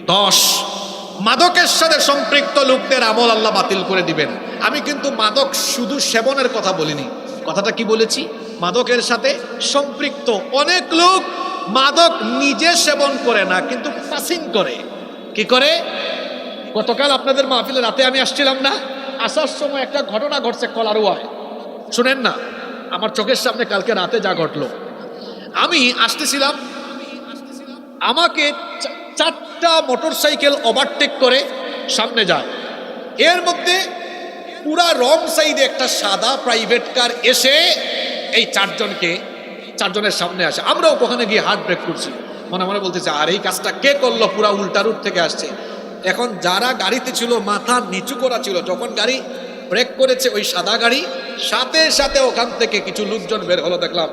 10, মাদকের সাথে সম্পৃক্ত লোকদের আমল আল্লাহ বাতিল করে দিবেন। আমি কিন্তু মাদক শুধু সেবনের কথা বলিনি, কথাটা কি বলেছি, মাদকের সাথে সম্পৃক্ত। অনেক লোক মাদক নিজে সেবন করে না, কিন্তু পাসিং করে। কি করে? গতকাল আপনাদের মাহফিলে রাতে আমি আসছিলাম না, আসার সময় একটা ঘটনা ঘটছে কলারুয়ায়, শুনেন না, আমার চোখের সামনে কালকে রাতে যা ঘটলো। আমি আসতেছিলাম, আমাকে 4টা মোটরসাইকেল ওভারটেক করে সামনে যায়। এর মধ্যে পুরা রং সাইডে একটা সাদা প্রাইভেট কার এসে এই চারজনের সামনে আসে। আমরাও ওখানে গিয়ে হার্ট ব্রেক করছি, মনে মনে বলতেছে আর এই কাজটা কে করলো, পুরা উল্টা রুট থেকে আসছে। এখন যারা গাড়িতে ছিল মাথা নিচু করা ছিল, যখন গাড়ি ব্রেক করেছে ওই সাদা গাড়ি, সাথে সাথে ওখান থেকে কিছু লোকজন বের হলো, দেখলাম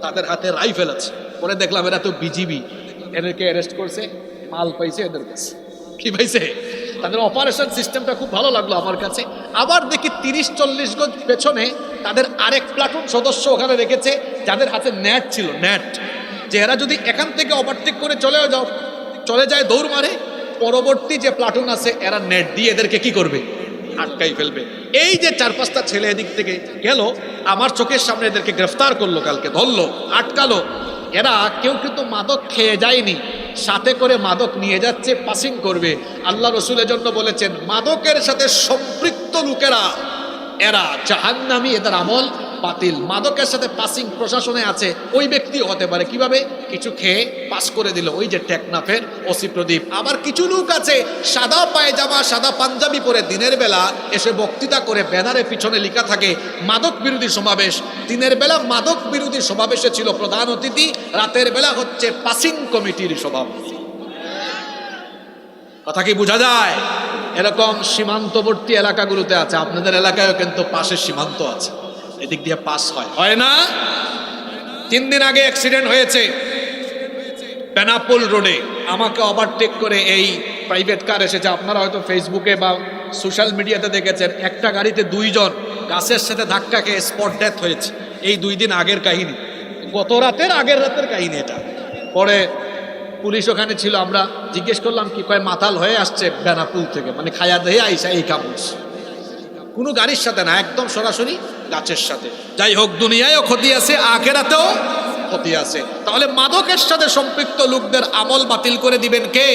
তাদের হাতে রাইফেল আছে। পরে দেখলাম এরা তো বিজিবি, এদেরকে অ্যারেস্ট করছে, মাল পাইছে এদের কাছে। কি পাইছে? তাদের অপারেশন সিস্টেমটা খুব ভালো লাগলো আমার কাছে। আবার দেখি 30-40 গজ পেছনে তাদের আরেক প্লাটুন সদস্য ওখানে রেখেছে, যাদের হাতে নেট ছিল, নেট, যে এরা যদি এখান থেকে ওভারটেক করে চলে যায় দৌড় মারে, পরবর্তী যে প্লাটুন আছে এরা নেট দিয়ে এদেরকে কি করবে, আটকাই ফেলবে। এই যে 4-5টা ছেলে এদিক থেকে গেল, আমার চোখের সামনে এদেরকে গ্রেফতার করলো, কালকে ধরলো, আটকালো। এরা কেউ কিন্তু মাদক খেয়ে যায়নি, সাথে করে মাদক নিয়ে যাচ্ছে, পাসিং করবে। আল্লাহ রসুলের জন্য বলেছেন মাদকের সাথে সম্পৃক্ত লোকেরা এরা জাহান্নামী, এদের আমল বাতিল। মাদকের সাথে পাসিং প্রশাসনে আছে ওই ব্যক্তিও হতে পারে, কিভাবে? কিছু খেয়ে পাস করে দিল, ওই যে টেকনাফের ওসি প্রদীপ। আবার কিছু লোক আছে সাদা পায়জামা সাদা পাঞ্জাবি পরে দিনের বেলা এসে বক্তৃতা করে, ব্যানারে পিছনে লেখা থাকে মাদক বিরোধী সমাবেশ। দিনের বেলা মাদক বিরোধী সমাবেশে ছিল প্রধান অতিথি, রাতের বেলা হচ্ছে পাসিং কমিটির সভাপতি। কথা কি বোঝা যায়? এরকম সীমান্তবর্তী এলাকাগুলোতে আছে, আপনাদের এলাকায়ও কিন্তু পাশের সীমান্ত আছে, এদিক দিয়ে পাস হয় না? 3 দিন আগে অ্যাক্সিডেন্ট হয়েছে বেনাপোল রোডে, আমাকে ওভারটেক করে এই প্রাইভেট কার এসেছে। আপনারা হয়তো ফেসবুকে বা সোশ্যাল মিডিয়াতে দেখেছেন, একটা গাড়িতে 2 জন গাছের সাথে ধাক্কা খেয়ে স্পট ডেথ হয়েছে। এই 2 দিন আগের কাহিনী, আগের রাতের কাহিনী এটা। পরে পুলিশ ওখানে ছিল, আমরা জিজ্ঞেস করলাম কি, কয় মাতাল হয়ে আসছে বেনাপুল থেকে, মানে খায়া দেহে আইসা এই কামড়, কোনো গাড়ির সাথে না, একদম সরাসরি গাছের সাথে। যাই হোক, দুনিয়ায়ও ক্ষতি আছে, আখেরাতেও ক্ষতি আছে। তাহলে মাদকের সাথে সম্পৃক্ত লোকদের আমল বাতিল করে দিবেন কে?